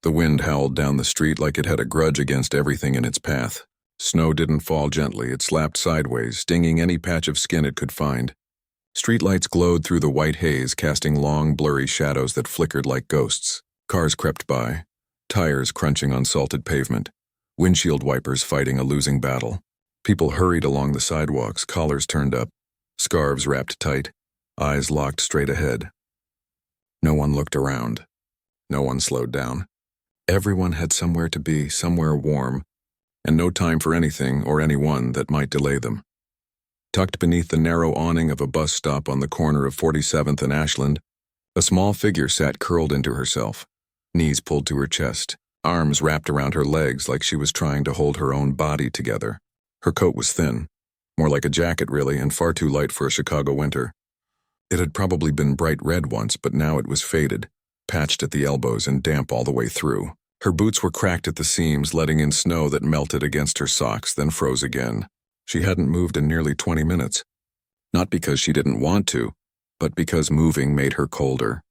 The wind howled down the street like it had a grudge against everything in its path. Snow didn't fall gently, it slapped sideways, stinging any patch of skin it could find. Streetlights glowed through the white haze, casting long, blurry shadows that flickered like ghosts. Cars crept by, tires crunching on salted pavement, windshield wipers fighting a losing battle. People hurried along the sidewalks, collars turned up, scarves wrapped tight, eyes locked straight ahead. No one looked around. No one slowed down. Everyone had somewhere to be, somewhere warm, and no time for anything or anyone that might delay them. Tucked beneath the narrow awning of a bus stop on the corner of 47th and Ashland, a small figure sat curled into herself, knees pulled to her chest, arms wrapped around her legs like she was trying to hold her own body together. Her coat was thin, more like a jacket really, and far too light for a Chicago winter. It had probably been bright red once, but now it was faded, patched at the elbows and damp all the way through. Her boots were cracked at the seams, letting in snow that melted against her socks, then froze again. She hadn't moved in nearly 20 minutes. Not because she didn't want to, but because moving made her colder.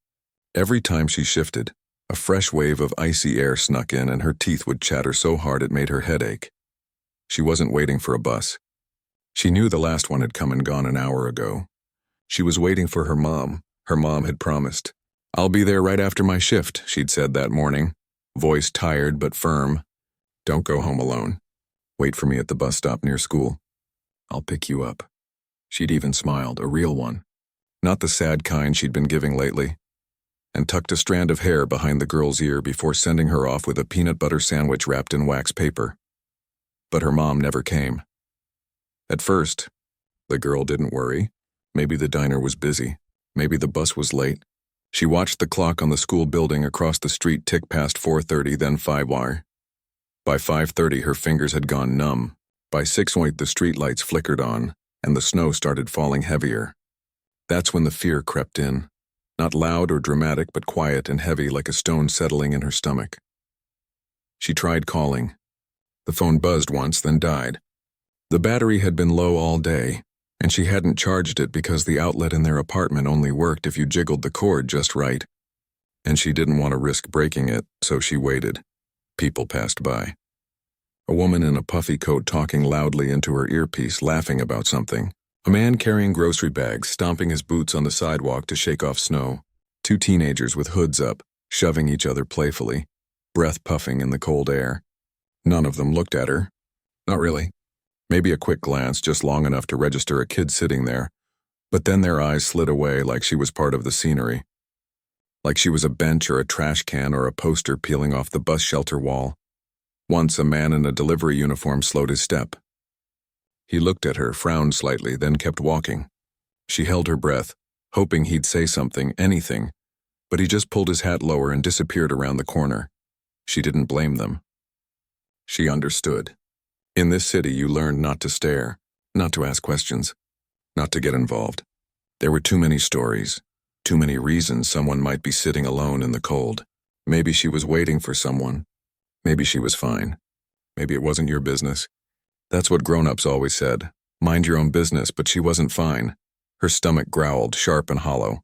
Every time she shifted, a fresh wave of icy air snuck in and her teeth would chatter so hard it made her head ache. She wasn't waiting for a bus. She knew the last one had come and gone an hour ago. She was waiting for her mom. Her mom had promised. "I'll be there right after my shift," she'd said that morning, voice tired but firm. "Don't go home alone. Wait for me at the bus stop near school. I'll pick you up." She'd even smiled, a real one, not the sad kind she'd been giving lately, and tucked a strand of hair behind the girl's ear before sending her off with a peanut butter sandwich wrapped in wax paper. But her mom never came. At first, the girl didn't worry. Maybe the diner was busy. Maybe the bus was late. She watched the clock on the school building across the street tick past 4:30, then 5 By 5:30, her fingers had gone numb. By 6:00, the streetlights flickered on, and the snow started falling heavier. That's when the fear crept in. Not loud or dramatic, but quiet and heavy like a stone settling in her stomach. She tried calling. The phone buzzed once, then died. The battery had been low all day, and she hadn't charged it because the outlet in their apartment only worked if you jiggled the cord just right. And she didn't want to risk breaking it, so she waited. People passed by. A woman in a puffy coat talking loudly into her earpiece, laughing about something. A man carrying grocery bags, stomping his boots on the sidewalk to shake off snow. Two teenagers with hoods up, shoving each other playfully, breath puffing in the cold air. None of them looked at her. Not really. Maybe a quick glance, just long enough to register a kid sitting there, but then their eyes slid away like she was part of the scenery. Like she was a bench or a trash can or a poster peeling off the bus shelter wall. Once a man in a delivery uniform slowed his step. He looked at her, frowned slightly, then kept walking. She held her breath, hoping he'd say something, anything, but he just pulled his hat lower and disappeared around the corner. She didn't blame them. She understood. In this city, you learned not to stare, not to ask questions, not to get involved. There were too many stories, too many reasons someone might be sitting alone in the cold. Maybe she was waiting for someone. Maybe she was fine. Maybe it wasn't your business. That's what grown-ups always said. Mind your own business, but she wasn't fine. Her stomach growled, sharp and hollow.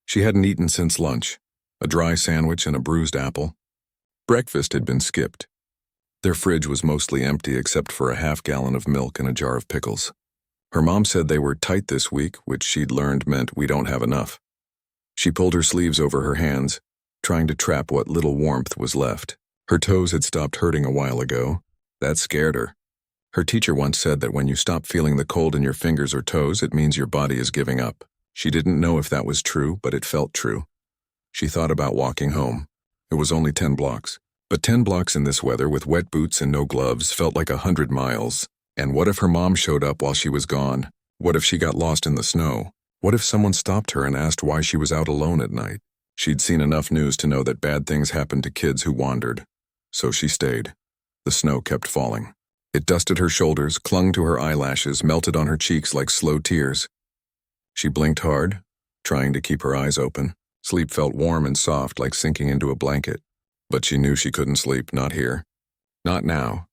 She hadn't eaten since lunch, a dry sandwich and a bruised apple. Breakfast had been skipped. Their fridge was mostly empty except for a half-gallon of milk and a jar of pickles. Her mom said they were tight this week, which she'd learned meant we don't have enough. She pulled her sleeves over her hands, trying to trap what little warmth was left. Her toes had stopped hurting a while ago. That scared her. Her teacher once said that when you stop feeling the cold in your fingers or toes, it means your body is giving up. She didn't know if that was true, but it felt true. She thought about walking home. It was only 10 blocks. But 10 blocks in this weather with wet boots and no gloves felt like 100 miles. And what if her mom showed up while she was gone? What if she got lost in the snow? What if someone stopped her and asked why she was out alone at night? She'd seen enough news to know that bad things happened to kids who wandered. So she stayed. The snow kept falling. It dusted her shoulders, clung to her eyelashes, melted on her cheeks like slow tears. She blinked hard, trying to keep her eyes open. Sleep felt warm and soft, like sinking into a blanket. But she knew she couldn't sleep, not here. Not now.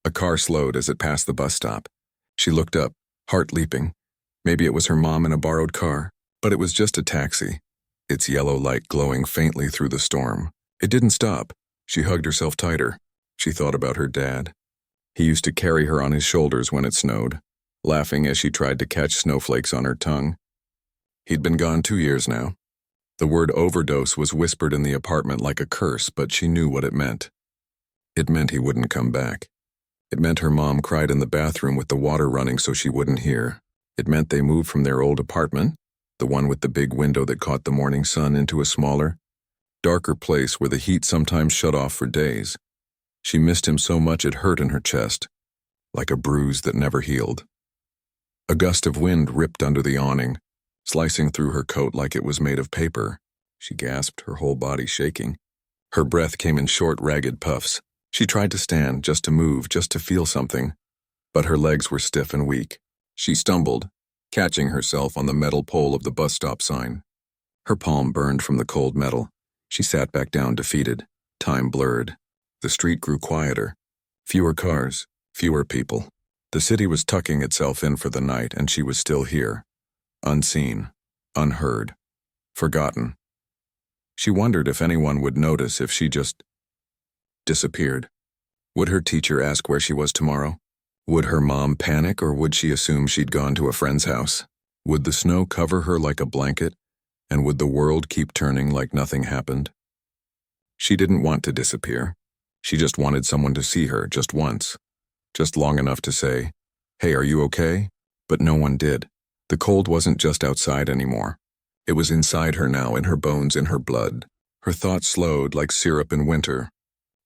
A car slowed as it passed the bus stop. She looked up, heart leaping. Maybe it was her mom in a borrowed car, but it was just a taxi, its yellow light glowing faintly through the storm. It didn't stop. She hugged herself tighter. She thought about her dad. He used to carry her on his shoulders when it snowed, laughing as she tried to catch snowflakes on her tongue. He'd been gone 2 years now. The word overdose was whispered in the apartment like a curse, but she knew what it meant. It meant he wouldn't come back. It meant her mom cried in the bathroom with the water running so she wouldn't hear. It meant they moved from their old apartment, the one with the big window that caught the morning sun, into a smaller, darker place where the heat sometimes shut off for days. She missed him so much it hurt in her chest, like a bruise that never healed. A gust of wind ripped under the awning, slicing through her coat like it was made of paper. She gasped, her whole body shaking. Her breath came in short, ragged puffs. She tried to stand, just to move, just to feel something, but her legs were stiff and weak. She stumbled, catching herself on the metal pole of the bus stop sign. Her palm burned from the cold metal. She sat back down, defeated. Time blurred. The street grew quieter. Fewer cars, fewer people. The city was tucking itself in for the night, and she was still here. Unseen, unheard, forgotten. She wondered if anyone would notice if she just disappeared. Would her teacher ask where she was tomorrow? Would her mom panic, or would she assume she'd gone to a friend's house? Would the snow cover her like a blanket, and would the world keep turning like nothing happened? She didn't want to disappear. She just wanted someone to see her, just once. Just long enough to say, "Hey, are you okay?" But no one did. The cold wasn't just outside anymore. It was inside her now, in her bones, in her blood. Her thoughts slowed like syrup in winter.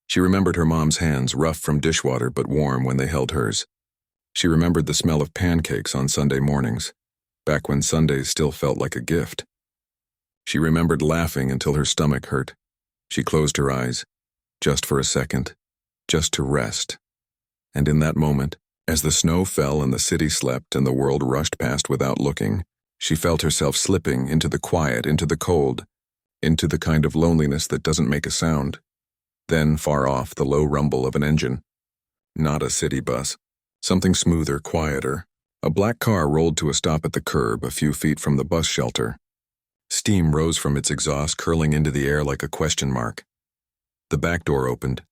She remembered her mom's hands, rough from dishwater but warm when they held hers. She remembered the smell of pancakes on Sunday mornings, back when Sundays still felt like a gift. She remembered laughing until her stomach hurt. She closed her eyes, just for a second, just to rest. And in that moment, as the snow fell and the city slept and the world rushed past without looking, she felt herself slipping into the quiet, into the cold, into the kind of loneliness that doesn't make a sound. Then, far off, the low rumble of an engine. Not a city bus. Something smoother, quieter. A black car rolled to a stop at the curb, a few feet from the bus shelter. Steam rose from its exhaust, curling into the air like a question mark. The back door opened.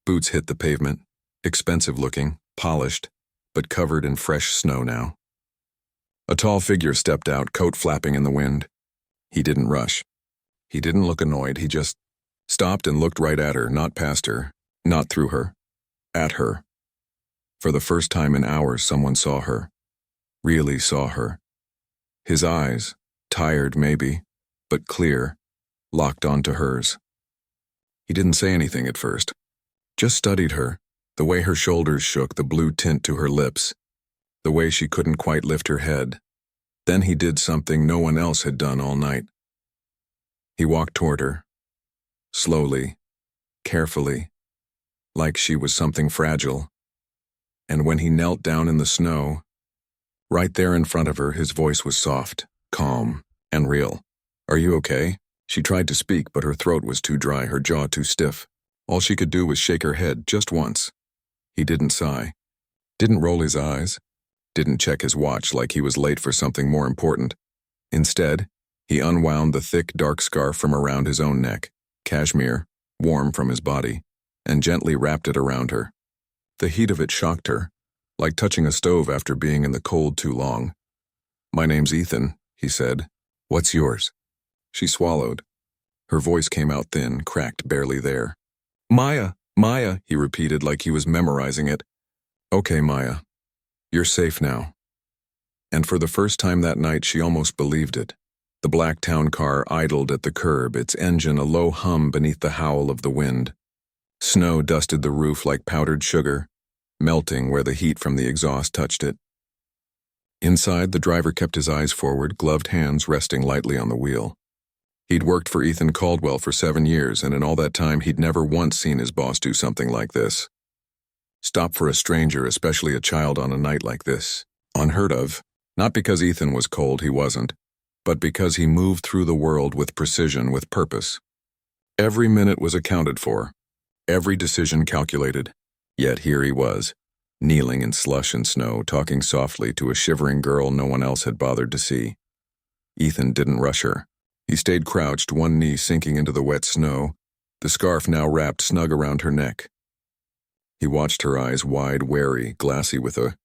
Boots hit the pavement, expensive looking, polished, but covered in fresh snow now. A tall figure stepped out, coat flapping in the wind. He didn't rush. He didn't look annoyed, he just stopped and looked right at her, not past her, not through her, at her. For the first time in hours, someone saw her, really saw her. His eyes, tired maybe, but clear, locked onto hers. He didn't say anything at first, just studied her, the way her shoulders shook, the blue tint to her lips, the way she couldn't quite lift her head. Then he did something no one else had done all night. He walked toward her, slowly, carefully, like she was something fragile. And when he knelt down in the snow, right there in front of her, his voice was soft, calm, and real. "Are you okay?" She tried to speak, but her throat was too dry, her jaw too stiff. All she could do was shake her head just once. He didn't sigh, didn't roll his eyes, didn't check his watch like he was late for something more important. Instead, he unwound the thick, dark scarf from around his own neck, cashmere, warm from his body, and gently wrapped it around her. The heat of it shocked her, like touching a stove after being in the cold too long. "My name's Ethan," he said. "What's yours?" She swallowed. Her voice came out thin, cracked, barely there. "Maya, Maya," he repeated like he was memorizing it. "Okay, Maya. You're safe now." And for the first time that night, she almost believed it. The black town car idled at the curb, its engine a low hum beneath the howl of the wind. Snow dusted the roof like powdered sugar, melting where the heat from the exhaust touched it. Inside, the driver kept his eyes forward, gloved hands resting lightly on the wheel. He'd worked for Ethan Caldwell for 7 years, and in all that time he'd never once seen his boss do something like this. Stop for a stranger, especially a child, on a night like this. Unheard of. Not because Ethan was cold, he wasn't, but because he moved through the world with precision, with purpose. Every minute was accounted for, every decision calculated. Yet here he was, kneeling in slush and snow, talking softly to a shivering girl no one else had bothered to see. Ethan didn't rush her. He stayed crouched, one knee sinking into the wet snow, the scarf now wrapped snug around her neck. He watched her eyes wide, wary, glassy with a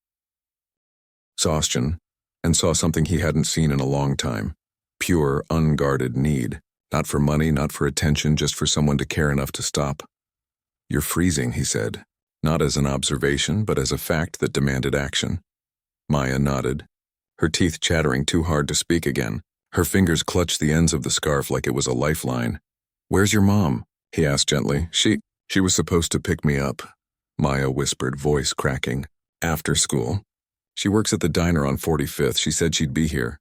exhaustion, and saw something he hadn't seen in a long time. Pure, unguarded need. Not for money, not for attention, just for someone to care enough to stop. "You're freezing," he said, not as an observation, but as a fact that demanded action. Maya nodded, her teeth chattering too hard to speak again. Her fingers clutched the ends of the scarf like it was a lifeline. "Where's your mom?" he asked gently. She was supposed to pick me up," Maya whispered, voice cracking. "After school. She works at the diner on 45th. She said she'd be here.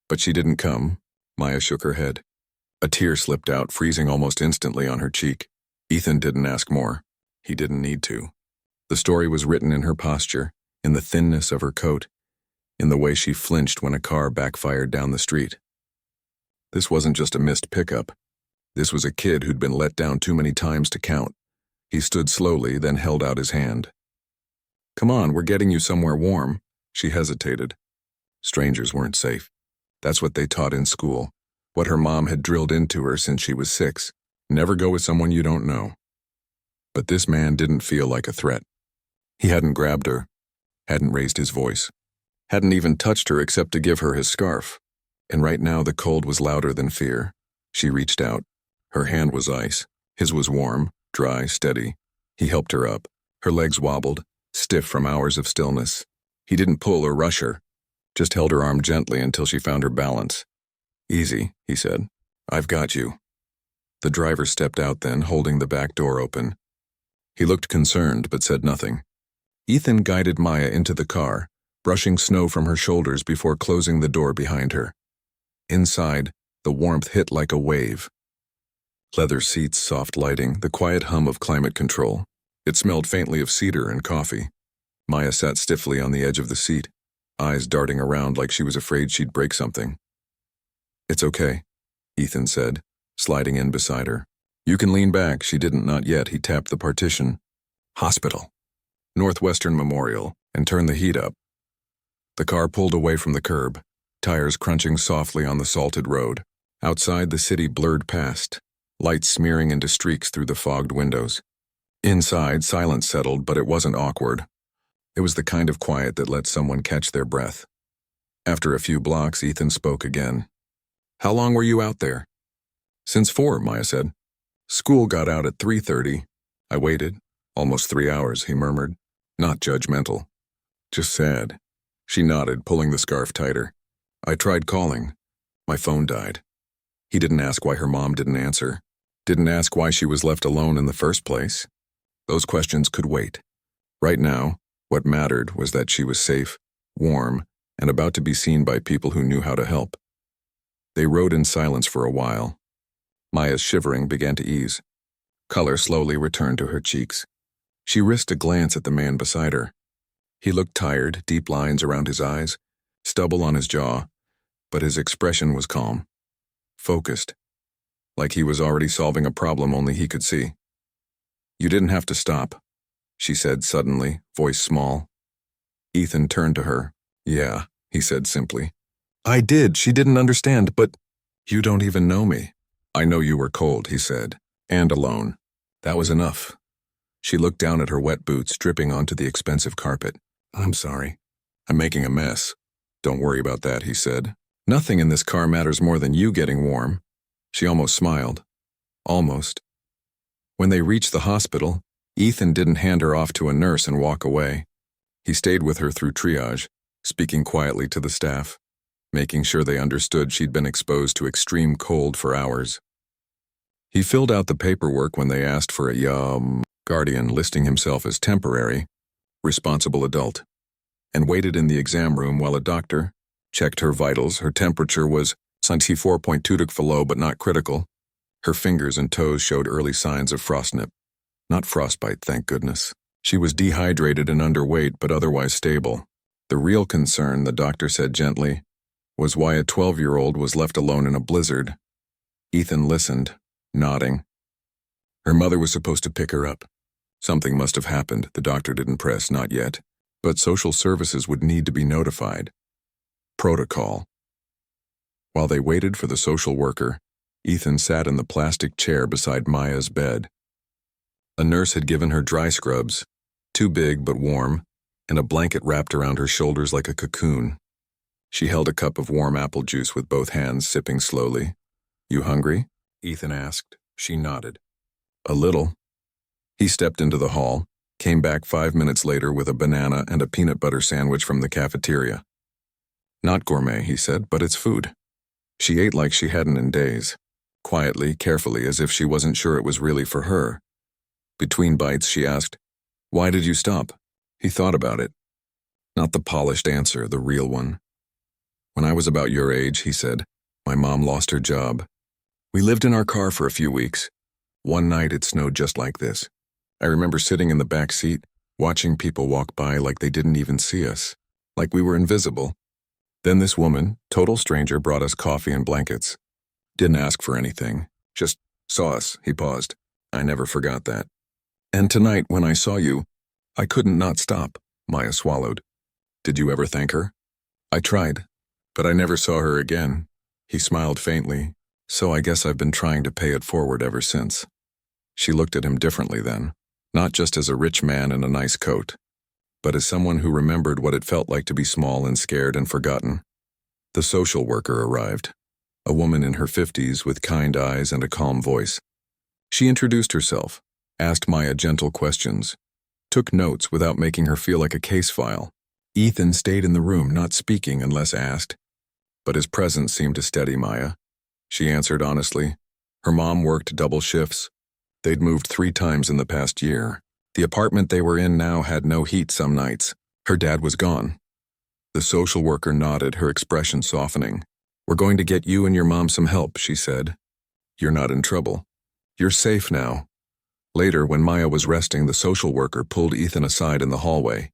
But she didn't come." Maya shook her head. A tear slipped out, freezing almost instantly on her cheek. Ethan didn't ask more. He didn't need to. The story was written in her posture, in the thinness of her coat, in the way she flinched when a car backfired down the street. This wasn't just a missed pickup. This was a kid who'd been let down too many times to count. He stood slowly, then held out his hand. "Come on, we're getting you somewhere warm." She hesitated. Strangers weren't safe. That's what they taught in school. What her mom had drilled into her since she was 6. Never go with someone you don't know. But this man didn't feel like a threat. He hadn't grabbed her, hadn't raised his voice, hadn't even touched her except to give her his scarf. And right now the cold was louder than fear. She reached out. Her hand was ice. His was warm, dry, steady. He helped her up. Her legs wobbled, stiff from hours of stillness. He didn't pull or rush her, just held her arm gently until she found her balance. "Easy," he said. "I've got you." The driver stepped out then, holding the back door open. He looked concerned but said nothing. Ethan guided Maya into the car, brushing snow from her shoulders before closing the door behind her. Inside, the warmth hit like a wave. Leather seats, soft lighting, the quiet hum of climate control. It smelled faintly of cedar and coffee. Maya sat stiffly on the edge of the seat, eyes darting around like she was afraid she'd break something. "It's okay," Ethan said, sliding in beside her. "You can lean back." She didn't, not yet. He tapped the partition. "Hospital. Northwestern Memorial," and turned the heat up. The car pulled away from the curb, tires crunching softly on the salted road. Outside, the city blurred past, lights smearing into streaks through the fogged windows. Inside, silence settled, but it wasn't awkward. It was the kind of quiet that lets someone catch their breath. After a few blocks, Ethan spoke again. "How long were you out there?" "Since 4, Maya said. "School got out at 3:30. I waited. Almost 3 hours," he murmured. Not judgmental. Just sad. She nodded, pulling the scarf tighter. "I tried calling. My phone died." He didn't ask why her mom didn't answer. Didn't ask why she was left alone in the first place. Those questions could wait. Right now, what mattered was that she was safe, warm, and about to be seen by people who knew how to help. They rode in silence for a while. Maya's shivering began to ease. Color slowly returned to her cheeks. She risked a glance at the man beside her. He looked tired, deep lines around his eyes, stubble on his jaw, but his expression was calm, focused, like he was already solving a problem only he could see. "You didn't have to stop," she said suddenly, voice small. Ethan turned to her. "Yeah," he said simply. "I did." She didn't understand, "But you don't even know me." "I know you were cold," he said, "and alone." That was enough. She looked down at her wet boots dripping onto the expensive carpet. "I'm sorry. I'm making a mess." "Don't worry about that," he said. "Nothing in this car matters more than you getting warm." She almost smiled. Almost. When they reached the hospital, Ethan didn't hand her off to a nurse and walk away. He stayed with her through triage, speaking quietly to the staff, making sure they understood she'd been exposed to extreme cold for hours. He filled out the paperwork when they asked for a guardian, listing himself as temporary, responsible adult, and waited in the exam room while a doctor checked her vitals. Her temperature was 94.2 low but not critical. Her fingers and toes showed early signs of frostnip. Not frostbite, thank goodness. She was dehydrated and underweight but otherwise stable. The real concern, the doctor said gently, was why a 12-year-old was left alone in a blizzard. Ethan listened, nodding. Her mother was supposed to pick her up. Something must have happened. The doctor didn't press, not yet. But social services would need to be notified. Protocol. While they waited for the social worker, Ethan sat in the plastic chair beside Maya's bed. A nurse had given her dry scrubs, too big but warm, and a blanket wrapped around her shoulders like a cocoon. She held a cup of warm apple juice with both hands, sipping slowly. "You hungry?" Ethan asked. She nodded. "A little." He stepped into the hall, came back 5 minutes later with a banana and a peanut butter sandwich from the cafeteria. "Not gourmet," he said, "but it's food." She ate like she hadn't in days, quietly, carefully, as if she wasn't sure it was really for her. Between bites, she asked, "Why did you stop?" He thought about it. Not the polished answer, the real one. "When I was about your age," he said, "my mom lost her job. We lived in our car for a few weeks. One night it snowed just like this. I remember sitting in the back seat, watching people walk by like they didn't even see us, like we were invisible. Then this woman, total stranger, brought us coffee and blankets. Didn't ask for anything, just saw us." He paused. "I never forgot that. And tonight, when I saw you, I couldn't not stop." Maya swallowed. "Did you ever thank her?" "I tried, but I never saw her again." He smiled faintly. "So I guess I've been trying to pay it forward ever since." She looked at him differently then, not just as a rich man in a nice coat, but as someone who remembered what it felt like to be small and scared and forgotten. The social worker arrived, a woman in her 50s with kind eyes and a calm voice. She introduced herself, asked Maya gentle questions, took notes without making her feel like a case file. Ethan stayed in the room, not speaking unless asked, but his presence seemed to steady Maya. She answered honestly. Her mom worked double shifts. They'd moved 3 times in the past year. The apartment they were in now had no heat some nights. Her dad was gone. The social worker nodded, her expression softening. "We're going to get you and your mom some help," she said. "You're not in trouble. You're safe now." Later, when Maya was resting, the social worker pulled Ethan aside in the hallway.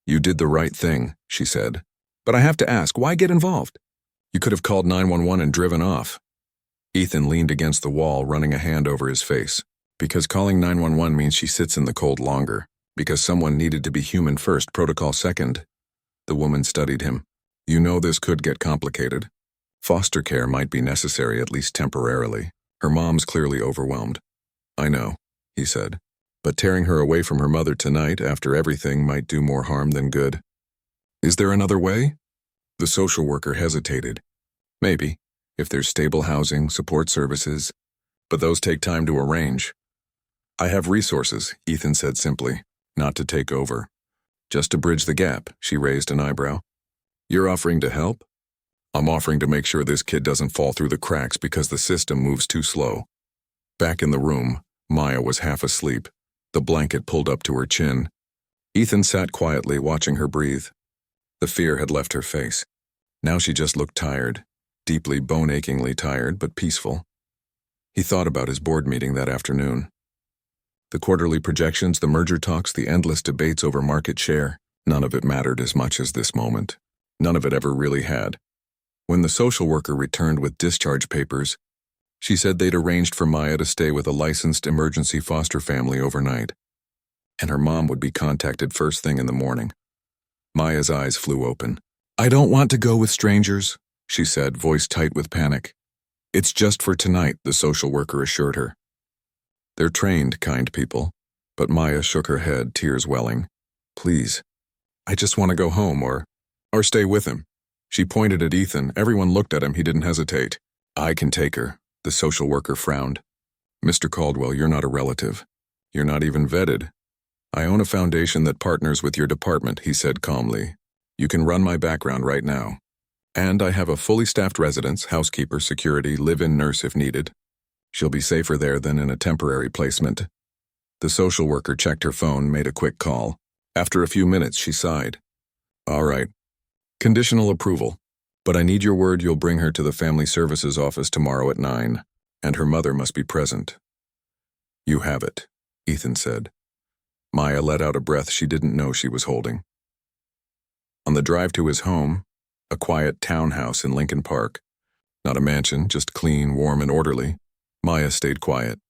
"You did the right thing," she said. "But I have to ask, why get involved? You could have called 911 and driven off." Ethan leaned against the wall, running a hand over his face. "Because calling 911 means she sits in the cold longer. Because someone needed to be human first, protocol second." The woman studied him. "You know this could get complicated. Foster care might be necessary, at least temporarily. Her mom's clearly overwhelmed." "I know," he said. "But tearing her away from her mother tonight, after everything, might do more harm than good." "Is there another way?" The social worker hesitated. "Maybe, if there's stable housing, support services. But those take time to arrange." "I have resources," Ethan said simply, "not to take over. Just to bridge the gap." She raised an eyebrow. "You're offering to help?" "I'm offering to make sure this kid doesn't fall through the cracks because the system moves too slow." Back in the room, Maya was half asleep, the blanket pulled up to her chin. Ethan sat quietly, watching her breathe. The fear had left her face. Now she just looked tired, deeply bone-achingly tired, but peaceful. He thought about his board meeting that afternoon. The quarterly projections, the merger talks, the endless debates over market share, none of it mattered as much as this moment. None of it ever really had. When the social worker returned with discharge papers, she said they'd arranged for Maya to stay with a licensed emergency foster family overnight, and her mom would be contacted first thing in the morning. Maya's eyes flew open. "I don't want to go with strangers," she said, voice tight with panic. "It's just for tonight," the social worker assured her. "They're trained, kind people." But Maya shook her head, tears welling. "Please, I just want to go home or stay with him." She pointed at Ethan. Everyone looked at him. He didn't hesitate. "I can take her." The social worker frowned. "Mr. Caldwell, you're not a relative. You're not even vetted. I own a foundation that partners with your department," he said calmly. "You can run my background right now. And I have a fully staffed residence, housekeeper, security, live-in nurse if needed. She'll be safer there than in a temporary placement." The social worker checked her phone, made a quick call. After a few minutes, she sighed. "All right. Conditional approval. But I need your word you'll bring her to the Family Services office tomorrow at 9, and her mother must be present." "You have it," Ethan said. Maya let out a breath she didn't know she was holding. On the drive to his home, a quiet townhouse in Lincoln Park, not a mansion, just clean, warm, and orderly, Maya stayed quiet.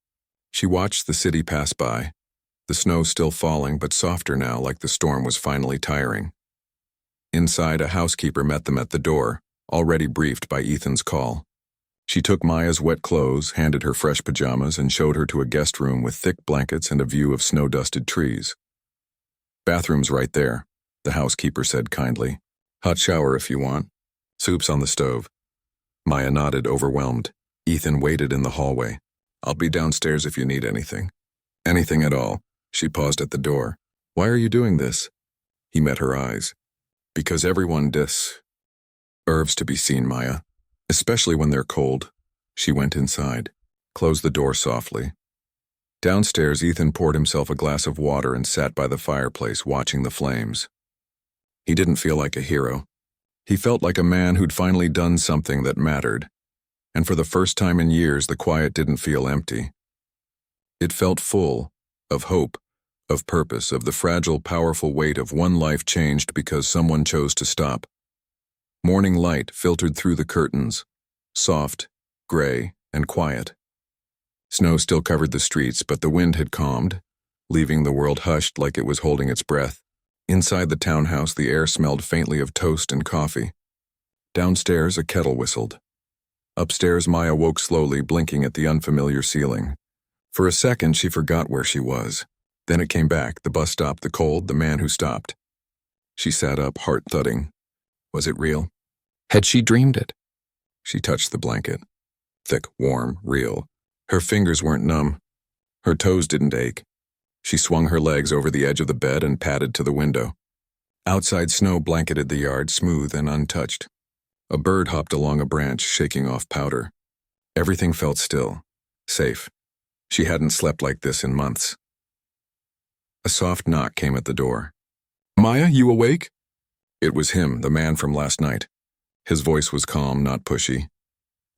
She watched the city pass by, the snow still falling but softer now, like the storm was finally tiring. Inside, a housekeeper met them at the door, already briefed by Ethan's call. She took Maya's wet clothes, handed her fresh pajamas, and showed her to a guest room with thick blankets and a view of snow-dusted trees. "Bathroom's right there," the housekeeper said kindly. "Hot shower if you want. Soup's on the stove." Maya nodded, overwhelmed. Ethan waited in the hallway. "I'll be downstairs if you need anything." "Anything at all." She paused at the door. "Why are you doing this?" He met her eyes. "Because everyone deserves to be seen, Maya. Especially when they're cold." She went inside, closed the door softly. Downstairs, Ethan poured himself a glass of water and sat by the fireplace watching the flames. He didn't feel like a hero. He felt like a man who'd finally done something that mattered. And for the first time in years, the quiet didn't feel empty. It felt full of hope, of purpose, of the fragile, powerful weight of one life changed because someone chose to stop. Morning light filtered through the curtains, soft, gray, and quiet. Snow still covered the streets, but the wind had calmed, leaving the world hushed like it was holding its breath. Inside the townhouse, the air smelled faintly of toast and coffee. Downstairs, a kettle whistled. Upstairs, Maya woke slowly, blinking at the unfamiliar ceiling. For a second, she forgot where she was. Then it came back, the bus stop, the cold, the man who stopped. She sat up, heart thudding. Was it real? Had she dreamed it? She touched the blanket. Thick, warm, real. Her fingers weren't numb. Her toes didn't ache. She swung her legs over the edge of the bed and padded to the window. Outside, snow blanketed the yard, smooth and untouched. A bird hopped along a branch, shaking off powder. Everything felt still, safe. She hadn't slept like this in months. A soft knock came at the door. "Maya, you awake?" It was him, the man from last night. His voice was calm, not pushy.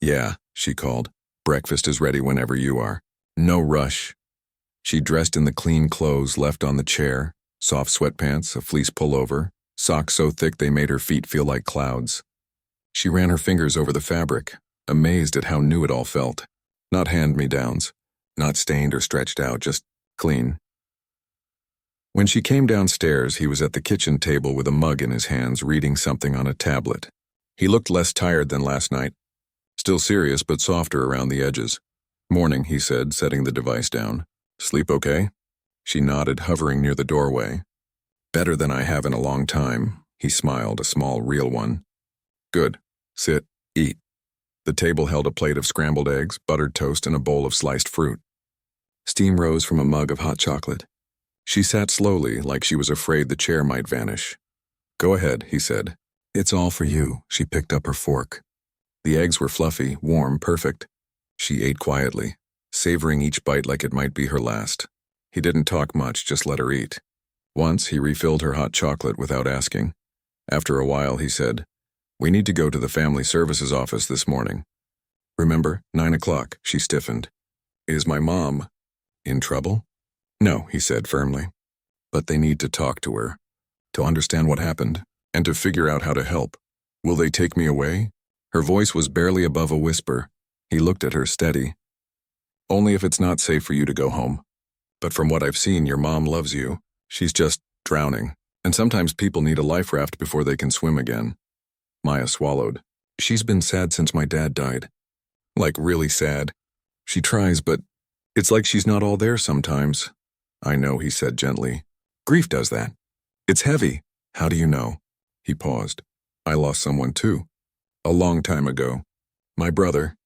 "Yeah," she called. "Breakfast is ready whenever you are. No rush." She dressed in the clean clothes left on the chair, soft sweatpants, a fleece pullover, socks so thick they made her feet feel like clouds. She ran her fingers over the fabric, amazed at how new it all felt. Not hand-me-downs, not stained or stretched out, just clean. When she came downstairs, he was at the kitchen table with a mug in his hands, reading something on a tablet. He looked less tired than last night. Still serious, but softer around the edges. "Morning," he said, setting the device down. "Sleep okay?" She nodded, hovering near the doorway. "Better than I have in a long time," he smiled, a small, real one. "Good. Sit, eat." The table held a plate of scrambled eggs, buttered toast, and a bowl of sliced fruit. Steam rose from a mug of hot chocolate. She sat slowly, like she was afraid the chair might vanish. "Go ahead," he said. "It's all for you." She picked up her fork. The eggs were fluffy, warm, perfect. She ate quietly, savoring each bite like it might be her last. He didn't talk much, just let her eat. Once, he refilled her hot chocolate without asking. After a while, he said, "We need to go to the family services office this morning." "Remember, 9 o'clock, she stiffened. "Is my mom in trouble?" "No," he said firmly. "But they need to talk to her, to understand what happened, and to figure out how to help." "Will they take me away?" Her voice was barely above a whisper. He looked at her steady. "Only if it's not safe for you to go home. But from what I've seen, your mom loves you. She's just drowning. And sometimes people need a life raft before they can swim again." Maya swallowed. "She's been sad since my dad died. Like really sad. She tries, but it's like she's not all there sometimes." "I know," he said gently. "Grief does that. It's heavy." "How do you know?" He paused. "I lost someone too. A long time ago. My brother.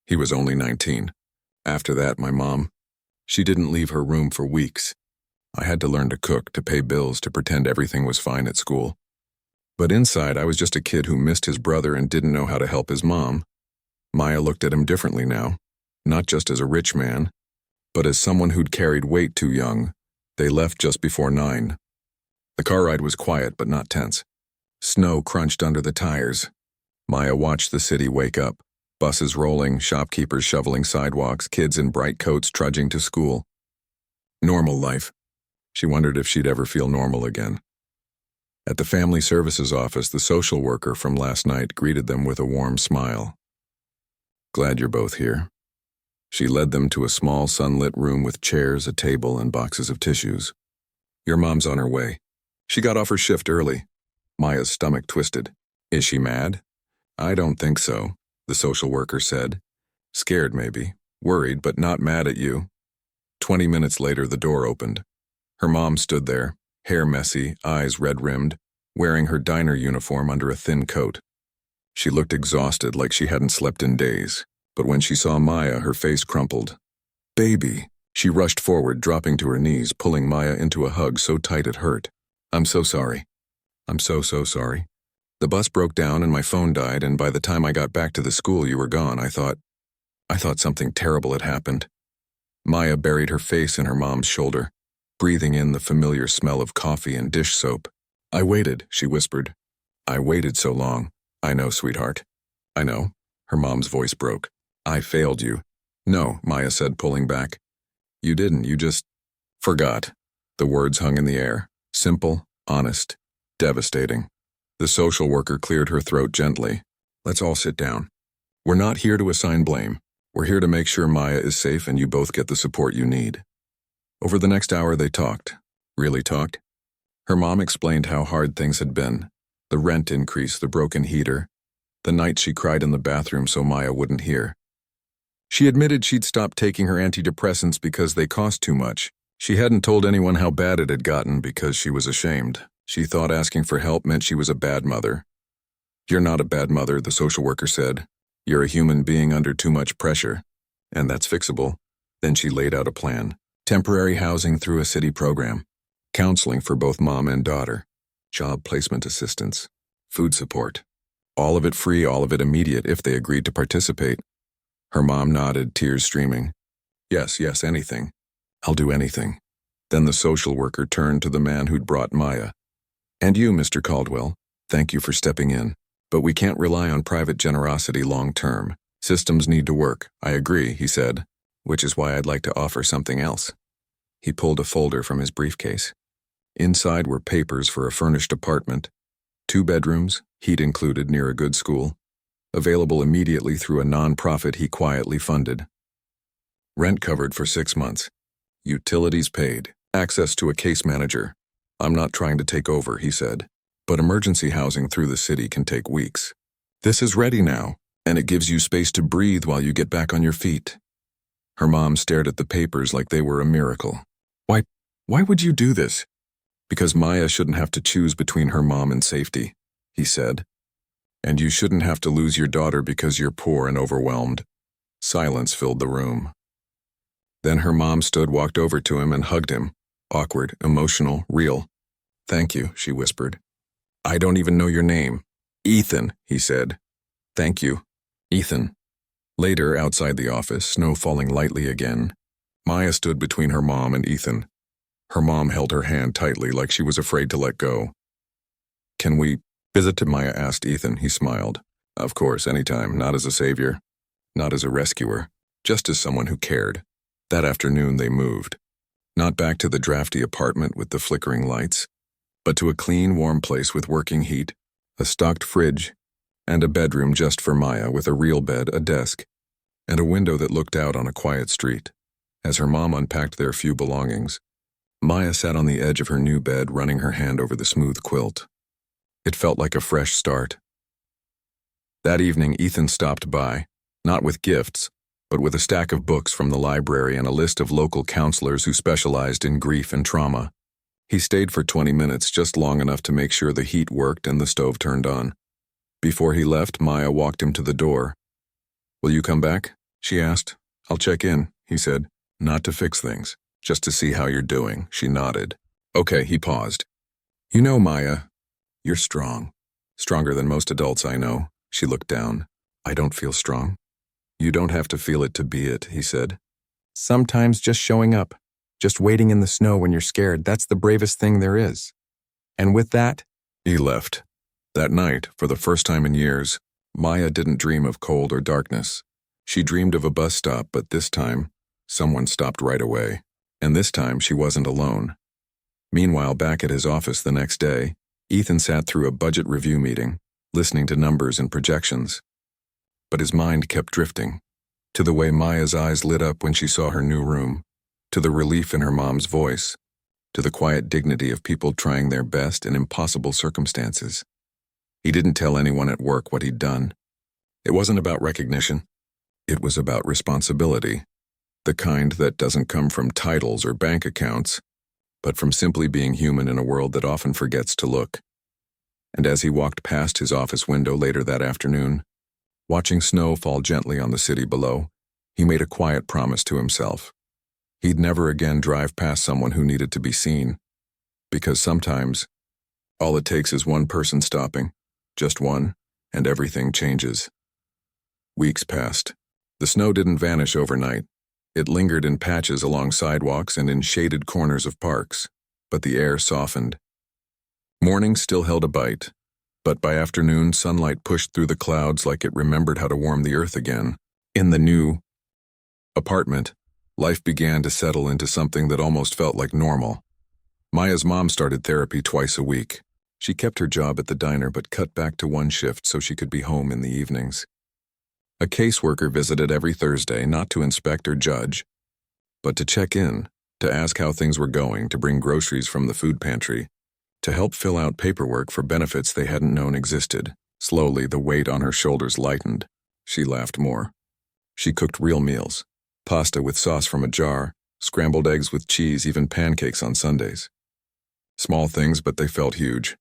He was only 19. After that, my mom. She didn't leave her room for weeks. I had to learn to cook, to pay bills, to pretend everything was fine at school. But inside, I was just a kid who missed his brother and didn't know how to help his mom." Maya looked at him differently now, not just as a rich man, but as someone who'd carried weight too young. They left just before 9. The car ride was quiet but not tense. Snow crunched under the tires. Maya watched the city wake up. Buses rolling, shopkeepers shoveling sidewalks, kids in bright coats trudging to school. Normal life. She wondered if she'd ever feel normal again. At the family services office, the social worker from last night greeted them with a warm smile. "Glad you're both here." She led them to a small sunlit room with chairs, a table, and boxes of tissues. "Your mom's on her way. She got off her shift early." Maya's stomach twisted. "Is she mad?" "I don't think so," the social worker said. Scared, maybe. Worried, but not mad at you. 20 minutes later, the door opened. Her mom stood there, hair messy, eyes red-rimmed, wearing her diner uniform under a thin coat. She looked exhausted, like she hadn't slept in days, but when she saw Maya, her face crumpled. "Baby!" She rushed forward, dropping to her knees, pulling Maya into a hug so tight it hurt. "I'm so sorry. I'm so sorry. The bus broke down and my phone died, and by the time I got back to the school you were gone, I thought something terrible had happened." Maya buried her face in her mom's shoulder, breathing in the familiar smell of coffee and dish soap. "I waited," she whispered. "I waited so long. I know, sweetheart. I know." Her mom's voice broke. "I failed you." "No," Maya said, pulling back. "You didn't, you just forgot." The words hung in the air. Simple, honest, devastating. The social worker cleared her throat gently. "Let's all sit down. We're not here to assign blame. We're here to make sure Maya is safe and you both get the support you need." Over the next hour they talked. Really talked. Her mom explained how hard things had been. The rent increase, the broken heater, the night she cried in the bathroom so Maya wouldn't hear. She admitted she'd stopped taking her antidepressants because they cost too much. She hadn't told anyone how bad it had gotten because she was ashamed. She thought asking for help meant she was a bad mother. "You're not a bad mother," the social worker said. "You're a human being under too much pressure, and that's fixable." Then she laid out a plan. Temporary housing through a city program, counseling for both mom and daughter, job placement assistance, food support. All of it free, all of it immediate if they agreed to participate. Her mom nodded, tears streaming. Yes, anything. I'll do anything." Then the social worker turned to the man who'd brought Maya. "And you, Mr. Caldwell, thank you for stepping in. But we can't rely on private generosity long term. Systems need to work." "I agree," he said, "which is why I'd like to offer something else." He pulled a folder from his briefcase. Inside were papers for a furnished apartment, 2 bedrooms, heat included, near a good school, available immediately through a non-profit he quietly funded. Rent covered for 6 months. Utilities paid. Access to a case manager. "I'm not trying to take over," he said, "but emergency housing through the city can take weeks. This is ready now, and it gives you space to breathe while you get back on your feet." Her mom stared at the papers like they were a miracle. Why would you do this?" "Because Maya shouldn't have to choose between her mom and safety," he said. "And you shouldn't have to lose your daughter because you're poor and overwhelmed." Silence filled the room. Then her mom walked over to him and hugged him. Awkward, emotional, real. "Thank you," she whispered. "I don't even know your name." "Ethan," he said. "Thank you, Ethan." Later, outside the office, snow falling lightly again, Maya stood between her mom and Ethan. Her mom held her hand tightly like she was afraid to let go. "Can we visit?" Maya asked Ethan. He smiled. "Of course, anytime, not as a savior, not as a rescuer, just as someone who cared." That afternoon they moved. Not back to the drafty apartment with the flickering lights, but to a clean, warm place with working heat, a stocked fridge, and a bedroom just for Maya with a real bed, a desk, and a window that looked out on a quiet street. As her mom unpacked their few belongings, Maya sat on the edge of her new bed, running her hand over the smooth quilt. It felt like a fresh start. That evening, Ethan stopped by, not with gifts, but with a stack of books from the library and a list of local counselors who specialized in grief and trauma. He stayed for 20 minutes, just long enough to make sure the heat worked and the stove turned on. Before he left, Maya walked him to the door. "Will you come back?" she asked. "I'll check in," he said. "Not to fix things, just to see how you're doing." She nodded. "Okay," he paused. "You know, Maya, you're strong. Stronger than most adults I know." She looked down. "I don't feel strong." "You don't have to feel it to be it," he said. "Sometimes just showing up, just waiting in the snow when you're scared, that's the bravest thing there is." And with that, he left. That night, for the first time in years, Maya didn't dream of cold or darkness. She dreamed of a bus stop, but this time, someone stopped right away. And this time, she wasn't alone. Meanwhile, back at his office the next day, Ethan sat through a budget review meeting, listening to numbers and projections. But his mind kept drifting, to the way Maya's eyes lit up when she saw her new room, to the relief in her mom's voice, to the quiet dignity of people trying their best in impossible circumstances. He didn't tell anyone at work what he'd done. It wasn't about recognition. It was about responsibility, the kind that doesn't come from titles or bank accounts, but from simply being human in a world that often forgets to look. And as he walked past his office window later that afternoon, watching snow fall gently on the city below, he made a quiet promise to himself. He'd never again drive past someone who needed to be seen, because sometimes all it takes is one person stopping, just one, and everything changes. Weeks passed. The snow didn't vanish overnight. It lingered in patches along sidewalks and in shaded corners of parks, but the air softened. Morning still held a bite, but by afternoon sunlight pushed through the clouds like it remembered how to warm the earth again. In the new apartment, life began to settle into something that almost felt like normal. Maya's mom started therapy twice a week. She kept her job at the diner but cut back to one shift so she could be home in the evenings. A caseworker visited every Thursday, not to inspect or judge, but to check in, to ask how things were going, to bring groceries from the food pantry, to help fill out paperwork for benefits they hadn't known existed. Slowly, the weight on her shoulders lightened. She laughed more. She cooked real meals, pasta with sauce from a jar, scrambled eggs with cheese, even pancakes on Sundays. Small things, but they felt huge.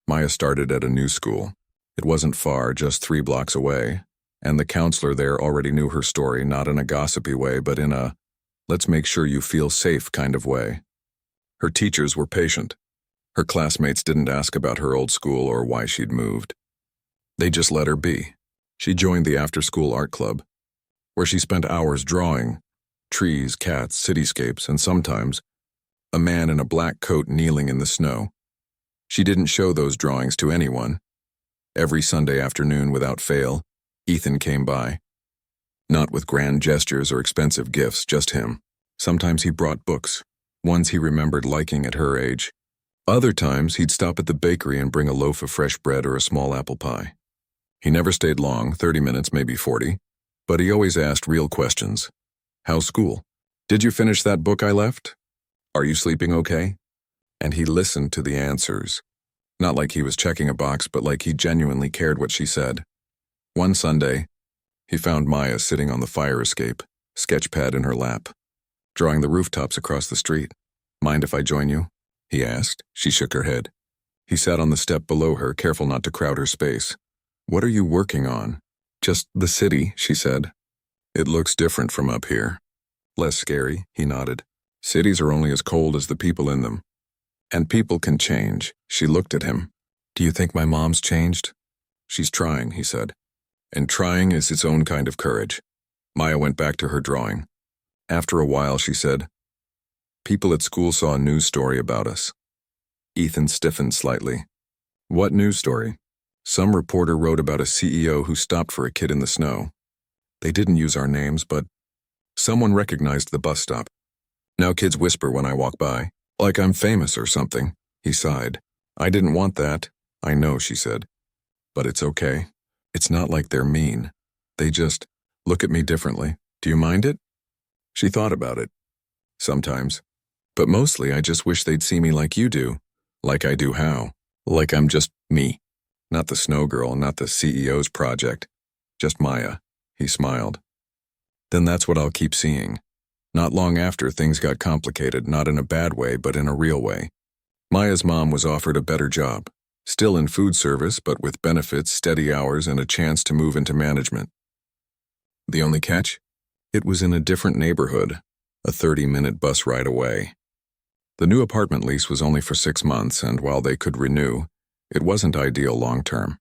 Maya started at a new school. It wasn't far, just 3 blocks away, and the counselor there already knew her story, not in a gossipy way, but in a let's make sure you feel safe kind of way. Her teachers were patient. Her classmates didn't ask about her old school or why she'd moved. They just let her be. She joined the after-school art club, where she spent hours drawing trees, cats, cityscapes, and sometimes a man in a black coat kneeling in the snow. She didn't show those drawings to anyone. Every Sunday afternoon, without fail, Ethan came by. Not with grand gestures or expensive gifts, just him. Sometimes he brought books, ones he remembered liking at her age. Other times, he'd stop at the bakery and bring a loaf of fresh bread or a small apple pie. He never stayed long, 30 minutes, maybe 40, but he always asked real questions. How's school? Did you finish that book I left? Are you sleeping okay? And he listened to the answers. Not like he was checking a box, but like he genuinely cared what she said. One Sunday, he found Maya sitting on the fire escape, sketch pad in her lap, drawing the rooftops across the street. Mind if I join you? He asked. She shook her head. He sat on the step below her, careful not to crowd her space. What are you working on? Just the city, she said. It looks different from up here. Less scary, he nodded. Cities are only as cold as the people in them. And people can change. She looked at him. Do you think my mom's changed? She's trying, he said. And trying is its own kind of courage. Maya went back to her drawing. After a while, she said, people at school saw a news story about us. Ethan stiffened slightly. What news story? Some reporter wrote about a CEO who stopped for a kid in the snow. They didn't use our names, but someone recognized the bus stop. Now kids whisper when I walk by, like I'm famous or something. He sighed. I didn't want that. I know, she said. But it's okay. It's not like they're mean. They just look at me differently. Do you mind it? She thought about it. Sometimes. But mostly I just wish they'd see me like you do. Like I do how? Like I'm just me. Not the snow girl, not the CEO's project. Just Maya. He smiled. Then that's what I'll keep seeing. Not long after, things got complicated, not in a bad way, but in a real way. Maya's mom was offered a better job. Still in food service, but with benefits, steady hours, and a chance to move into management. The only catch? It was in a different neighborhood, a 30-minute bus ride away. The new apartment lease was only for 6 months, and while they could renew, it wasn't ideal long-term.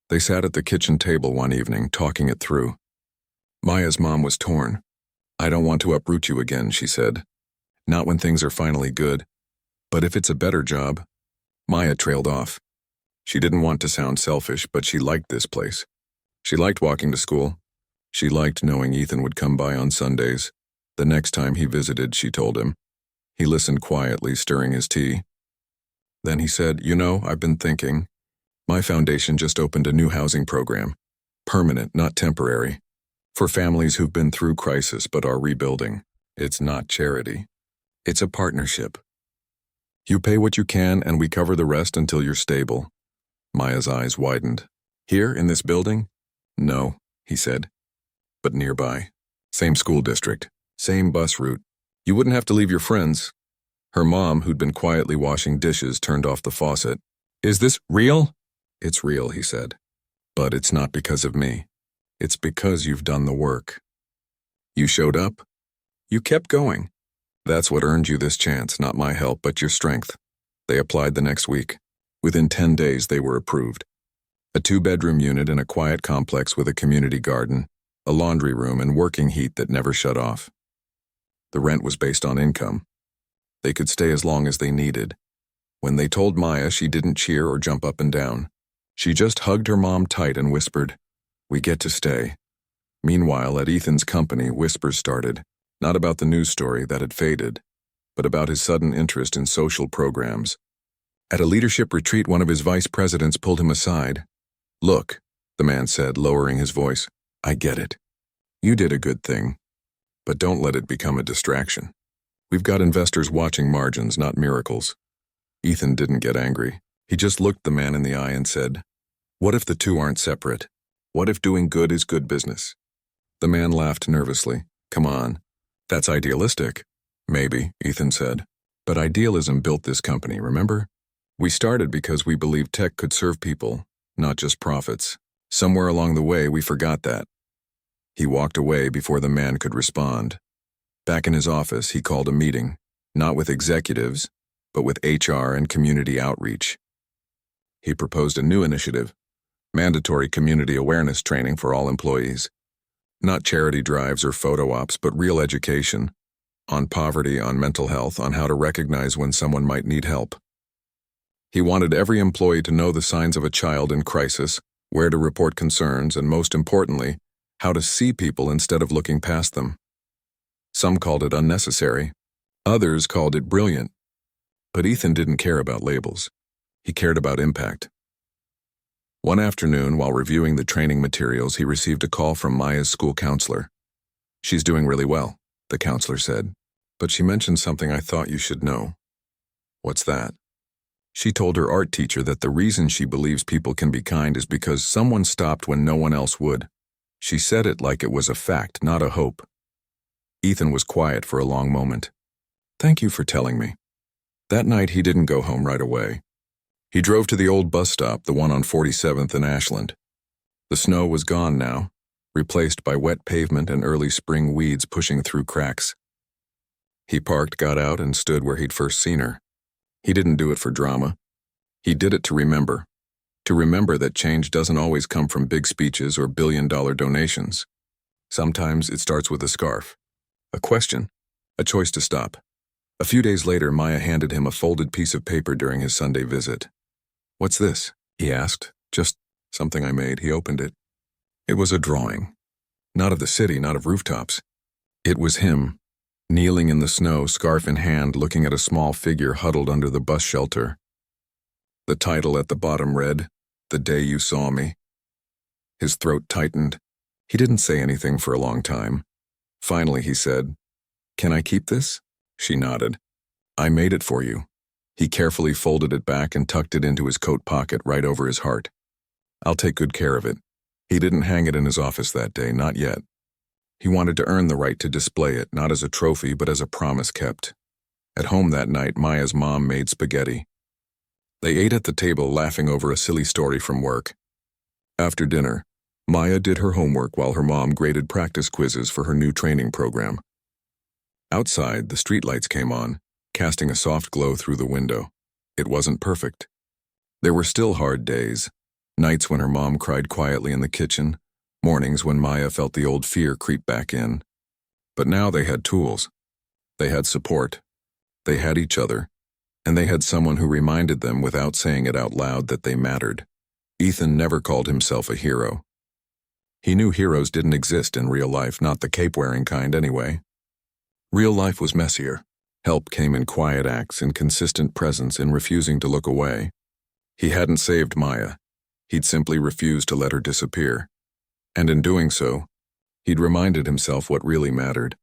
They sat at the kitchen table one evening, talking it through. Maya's mom was torn. I don't want to uproot you again, she said. Not when things are finally good. But if it's a better job. Maya trailed off. She didn't want to sound selfish, but she liked this place. She liked walking to school. She liked knowing Ethan would come by on Sundays. The next time he visited, she told him. He listened quietly, stirring his tea. Then he said, you know, I've been thinking. My foundation just opened a new housing program. Permanent, not temporary. For families who've been through crisis but are rebuilding. It's not charity. It's a partnership. You pay what you can and we cover the rest until you're stable. Maya's eyes widened. Here, in this building? No, he said. but nearby. Same school district, same bus route. You wouldn't have to leave your friends. Her mom, who'd been quietly washing dishes, turned off the faucet. Is this real? It's real, he said. But it's not because of me. It's because you've done the work. You showed up. You kept going. That's what earned you this chance, not my help, but your strength. They applied the next week. Within 10 days, they were approved. A 2-bedroom unit in a quiet complex with a community garden, a laundry room, and working heat that never shut off. The rent was based on income. They could stay as long as they needed. When they told Maya, she didn't cheer or jump up and down. She just hugged her mom tight and whispered, "We get to stay." Meanwhile, at Ethan's company, whispers started, not about the news story that had faded, but about his sudden interest in social programs. At a leadership retreat, one of his vice presidents pulled him aside. "Look," the man said, lowering his voice, "I get it. You did a good thing. But don't let it become a distraction. We've got investors watching margins, not miracles." Ethan didn't get angry. He just looked the man in the eye and said, "What if the two aren't separate? What if doing good is good business?" The man laughed nervously. "Come on. That's idealistic." "Maybe," Ethan said. "But idealism built this company, remember? We started because we believed tech could serve people, not just profits. Somewhere along the way, we forgot that." He walked away before the man could respond. Back in his office, he called a meeting, not with executives, but with HR and community outreach. He proposed a new initiative, mandatory community awareness training for all employees. Not charity drives or photo ops, but real education on poverty, on mental health, on how to recognize when someone might need help. He wanted every employee to know the signs of a child in crisis, where to report concerns, and most importantly, how to see people instead of looking past them. Some called it unnecessary. Others called it brilliant. But Ethan didn't care about labels. He cared about impact. One afternoon, while reviewing the training materials, he received a call from Maya's school counselor. "She's doing really well," the counselor said. "But she mentioned something I thought you should know." "What's that?" "She told her art teacher that the reason she believes people can be kind is because someone stopped when no one else would. She said it like it was a fact, not a hope." Ethan was quiet for a long moment. "Thank you for telling me." That night, he didn't go home right away. He drove to the old bus stop, the one on 47th and Ashland. The snow was gone now, replaced by wet pavement and early spring weeds pushing through cracks. He parked, got out, and stood where he'd first seen her. He didn't do it for drama. He did it to remember that change doesn't always come from big speeches or billion-dollar donations. Sometimes it starts with a scarf, a question, a choice to stop. A few days later, Maya handed him a folded piece of paper during his Sunday visit. "What's this?" he asked. "Just something I made." He opened it. It was a drawing. Not of the city, not of rooftops. It was him, kneeling in the snow, scarf in hand, looking at a small figure huddled under the bus shelter. The title at the bottom read, "The Day You Saw Me." His throat tightened. He didn't say anything for a long time. Finally, he said, "Can I keep this?" She nodded. "I made it for you." He carefully folded it back and tucked it into his coat pocket right over his heart. "I'll take good care of it." He didn't hang it in his office that day, not yet. He wanted to earn the right to display it, not as a trophy, but as a promise kept. At home that night, Maya's mom made spaghetti. They ate at the table, laughing over a silly story from work. After dinner, Maya did her homework while her mom graded practice quizzes for her new training program. Outside, the streetlights came on, casting a soft glow through the window. It wasn't perfect. There were still hard days, nights when her mom cried quietly in the kitchen, mornings when Maya felt the old fear creep back in. But now they had tools. They had support. They had each other. And they had someone who reminded them without saying it out loud that they mattered. Ethan never called himself a hero. He knew heroes didn't exist in real life, not the cape-wearing kind anyway. Real life was messier. Help came in quiet acts, in consistent presence, in refusing to look away. He hadn't saved Maya. He'd simply refused to let her disappear. And in doing so, he'd reminded himself what really mattered.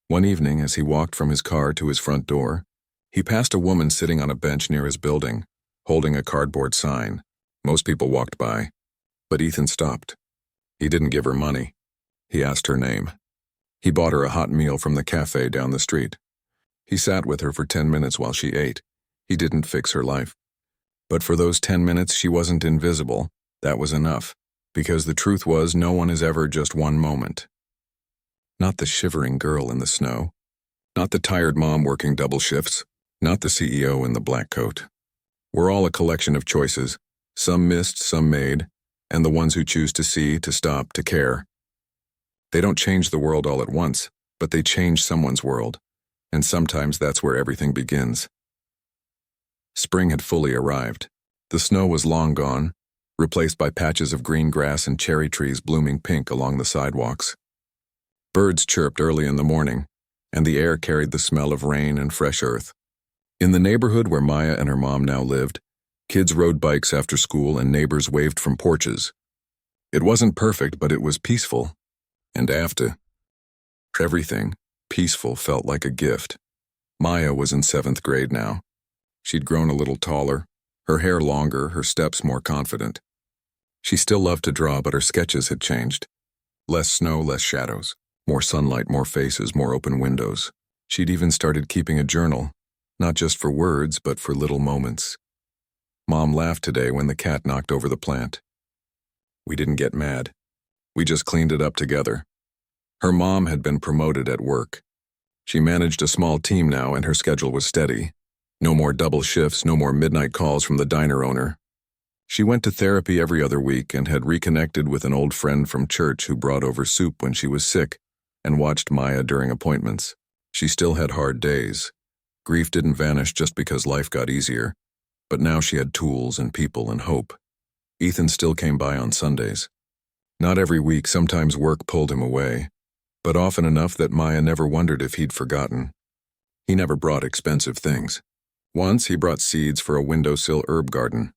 One evening, as he walked from his car to his front door, he passed a woman sitting on a bench near his building, holding a cardboard sign. Most people walked by, but Ethan stopped. He didn't give her money. He asked her name. He bought her a hot meal from the cafe down the street. He sat with her for 10 minutes while she ate. He didn't fix her life. But for those 10 minutes, she wasn't invisible. That was enough. Because the truth was, no one is ever just one moment. Not the shivering girl in the snow. Not the tired mom working double shifts. Not the CEO in the black coat. We're all a collection of choices. Some missed, some made, and the ones who choose to see, to stop, to care. They don't change the world all at once, but they change someone's world. And sometimes that's where everything begins. Spring had fully arrived. The snow was long gone, replaced by patches of green grass and cherry trees blooming pink along the sidewalks. Birds chirped early in the morning, and the air carried the smell of rain and fresh earth. In the neighborhood where Maya and her mom now lived, kids rode bikes after school and neighbors waved from porches. It wasn't perfect, but it was peaceful. And after everything, peaceful felt like a gift. Maya was in 7th grade now. She'd grown a little taller, her hair longer, her steps more confident. She still loved to draw, but her sketches had changed. Less snow, less shadows. More sunlight, more faces, more open windows. She'd even started keeping a journal, not just for words, but for little moments. Mom laughed today when the cat knocked over the plant. We didn't get mad. We just cleaned it up together. Her mom had been promoted at work. She managed a small team now, and her schedule was steady. No more double shifts, no more midnight calls from the diner owner. She went to therapy every other week and had reconnected with an old friend from church who brought over soup when she was sick and watched Maya during appointments. She still had hard days. Grief didn't vanish just because life got easier, but now she had tools and people and hope. Ethan still came by on Sundays. Not every week, sometimes work pulled him away, but often enough that Maya never wondered if he'd forgotten. He never brought expensive things. Once he brought seeds for a windowsill herb garden.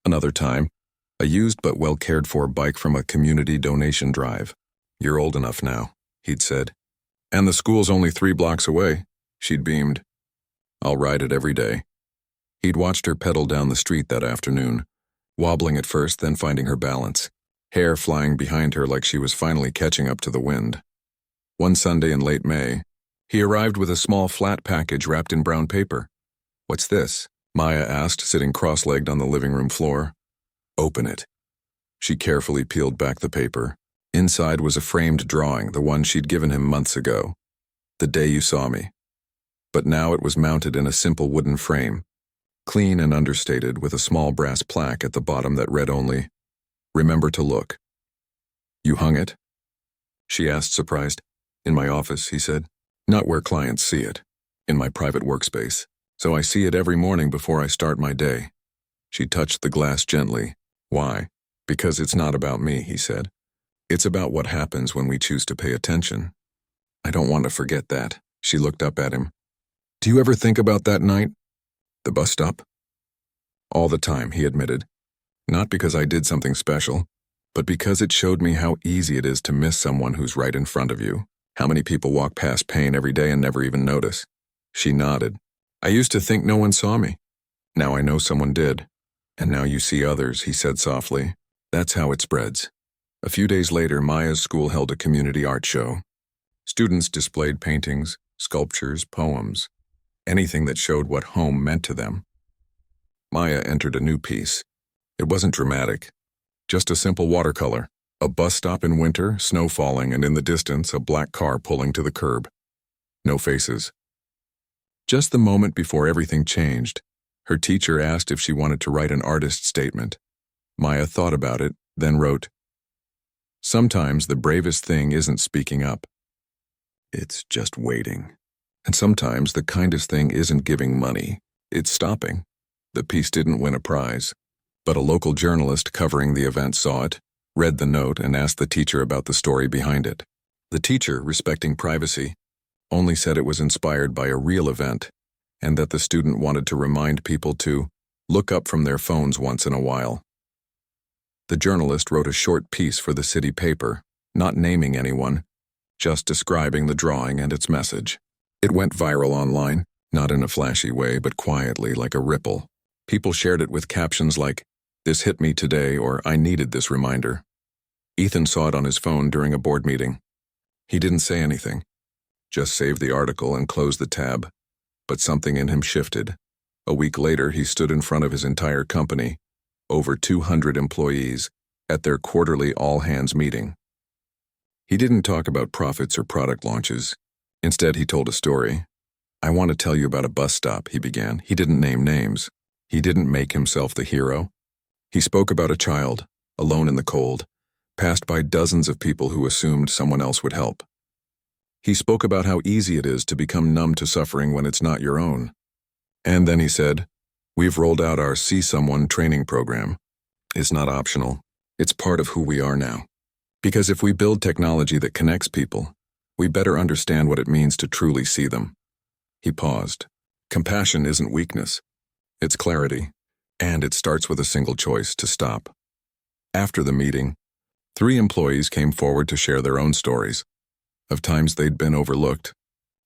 Another time, a used but well-cared-for bike from a community donation drive. "You're old enough now," he'd said. "And the school's only 3 blocks away," she'd beamed. "I'll ride it every day." He'd watched her pedal down the street that afternoon, wobbling at first, then finding her balance, hair flying behind her like she was finally catching up to the wind. One Sunday in late May, he arrived with a small flat package wrapped in brown paper. "What's this?" Maya asked, sitting cross-legged on the living room floor. "Open it." She carefully peeled back the paper. Inside was a framed drawing, the one she'd given him months ago. "The day you saw me." But now it was mounted in a simple wooden frame, clean and understated, with a small brass plaque at the bottom that read only, "Remember to look." "You hung it?" she asked, surprised. "In my office," he said. "Not where clients see it. In my private workspace. So I see it every morning before I start my day." She touched the glass gently. "Why?" "Because it's not about me," he said. "It's about what happens when we choose to pay attention." "I don't want to forget that." She looked up at him. "Do you ever think about that night? The bus stop?" "All the time," he admitted. "Not because I did something special, but because it showed me how easy it is to miss someone who's right in front of you. How many people walk past pain every day and never even notice?" She nodded. "I used to think no one saw me. Now I know someone did. And now you see others," he said softly. "That's how it spreads." A few days later, Maya's school held a community art show. Students displayed paintings, sculptures, poems, anything that showed what home meant to them. Maya entered a new piece. It wasn't dramatic, just a simple watercolor. A bus stop in winter, snow falling, and in the distance, a black car pulling to the curb. No faces. Just the moment before everything changed, her teacher asked if she wanted to write an artist statement. Maya thought about it, then wrote, "Sometimes the bravest thing isn't speaking up. It's just waiting. And sometimes the kindest thing isn't giving money. It's stopping." The piece didn't win a prize, but a local journalist covering the event saw it, read the note, and asked the teacher about the story behind it. The teacher, respecting privacy, only said it was inspired by a real event, and that the student wanted to remind people to look up from their phones once in a while. The journalist wrote a short piece for the city paper, not naming anyone, just describing the drawing and its message. It went viral online, not in a flashy way, but quietly, like a ripple. People shared it with captions like, "This hit me today," or "I needed this reminder." Ethan saw it on his phone during a board meeting. He didn't say anything, just saved the article and closed the tab. But something in him shifted. A week later, he stood in front of his entire company, over 200 employees, at their quarterly all-hands meeting. He didn't talk about profits or product launches. Instead, he told a story. "I want to tell you about a bus stop," he began. He didn't name names. He didn't make himself the hero. He spoke about a child, alone in the cold, passed by dozens of people who assumed someone else would help. He spoke about how easy it is to become numb to suffering when it's not your own. And then he said, "We've rolled out our See Someone training program. It's not optional. It's part of who we are now. Because if we build technology that connects people, we better understand what it means to truly see them." He paused. Compassion isn't weakness. It's clarity. And it starts with a single choice: to stop. After the meeting, 3 employees came forward to share their own stories of times they'd been overlooked,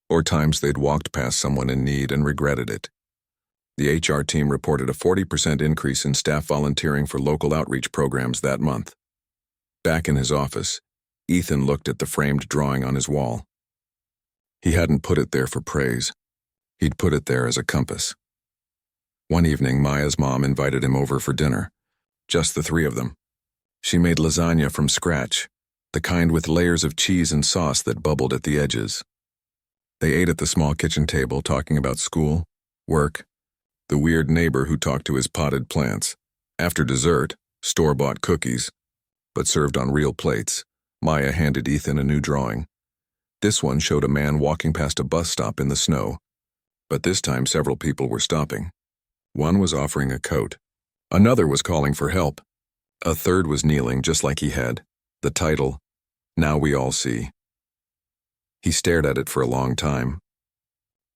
or times they'd walked past someone in need and regretted it. The HR team reported a 40% increase in staff volunteering for local outreach programs that month. Back in his office, Ethan looked at the framed drawing on his wall. He hadn't put it there for praise. He'd put it there as a compass. One evening, Maya's mom invited him over for dinner, just the 3 of them. She made lasagna from scratch, the kind with layers of cheese and sauce that bubbled at the edges. They ate at the small kitchen table, talking about school, work, the weird neighbor who talked to his potted plants. After dessert, store-bought cookies, but served on real plates, Maya handed Ethan a new drawing. This one showed a man walking past a bus stop in the snow, but this time several people were stopping. One was offering a coat. Another was calling for help. A third was kneeling just like he had. The title, "Now We All See." He stared at it for a long time.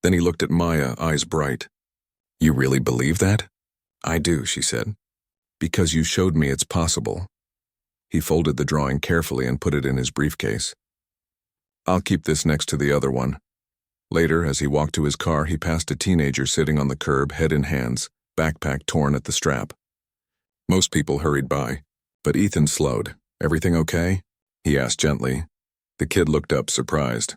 Then he looked at Maya, eyes bright. "You really believe that?" "I do," she said. "Because you showed me it's possible." He folded the drawing carefully and put it in his briefcase. "I'll keep this next to the other one." Later, as he walked to his car, he passed a teenager sitting on the curb, head in hands, backpack torn at the strap. Most people hurried by, but Ethan slowed. "Everything okay?" he asked gently. The kid looked up, surprised.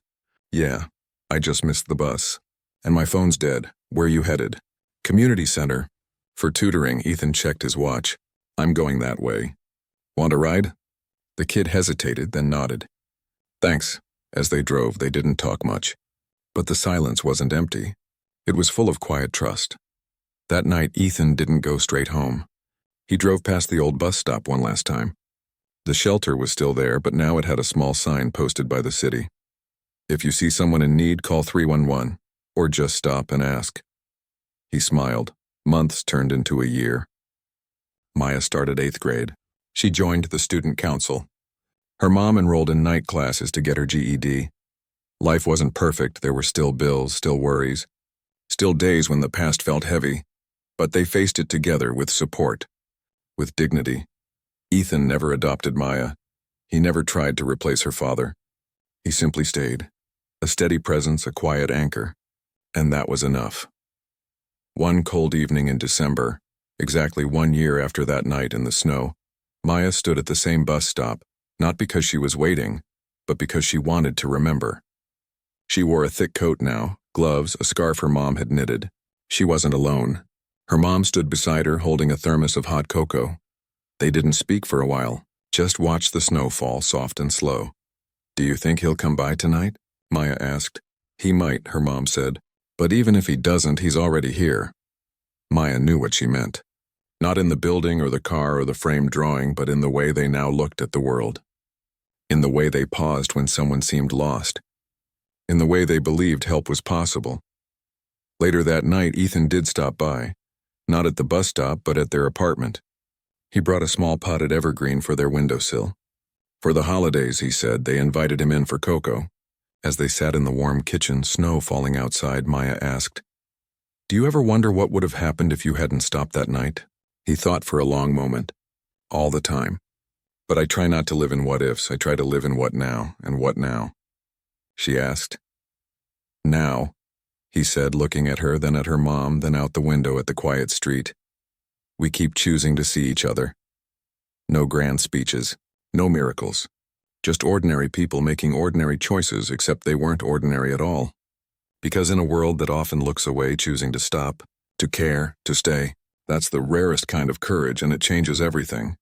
"Yeah, I just missed the bus. And my phone's dead. Where you headed?" "Community center." For tutoring, Ethan checked his watch. "I'm going that way. Want a ride?" The kid hesitated, then nodded. "Thanks." As they drove, they didn't talk much. But the silence wasn't empty. It was full of quiet trust. That night, Ethan didn't go straight home. He drove past the old bus stop one last time. The shelter was still there, but now it had a small sign posted by the city. "If you see someone in need, call 311, or just stop and ask." He smiled. Months turned into a year. Maya started 8th grade. She joined the student council. Her mom enrolled in night classes to get her GED. Life wasn't perfect. There were still bills, still worries, still days when the past felt heavy, but they faced it together with support, with dignity. Ethan never adopted Maya. He never tried to replace her father. He simply stayed, a steady presence, a quiet anchor, and that was enough. One cold evening in December, exactly 1 year after that night in the snow, Maya stood at the same bus stop, not because she was waiting, but because she wanted to remember. She wore a thick coat now, gloves, a scarf her mom had knitted. She wasn't alone. Her mom stood beside her, holding a thermos of hot cocoa. They didn't speak for a while, just watched the snow fall soft and slow. "Do you think he'll come by tonight?" Maya asked. "He might," her mom said. "But even if he doesn't, he's already here." Maya knew what she meant. Not in the building or the car or the framed drawing, but in the way they now looked at the world. In the way they paused when someone seemed lost. In the way they believed help was possible. Later that night, Ethan did stop by. Not at the bus stop, but at their apartment. He brought a small potted evergreen for their windowsill. For the holidays, he said, they invited him in for cocoa. As they sat in the warm kitchen, snow falling outside, Maya asked, "Do you ever wonder what would have happened if you hadn't stopped that night?" He thought for a long moment. "All the time. But I try not to live in what-ifs. I try to live in what now, and what now?" She asked. "Now," he said, looking at her, then at her mom, then out the window at the quiet street. "We keep choosing to see each other. No grand speeches, no miracles. Just ordinary people making ordinary choices, except they weren't ordinary at all. Because in a world that often looks away, choosing to stop, to care, to stay, that's the rarest kind of courage, and it changes everything.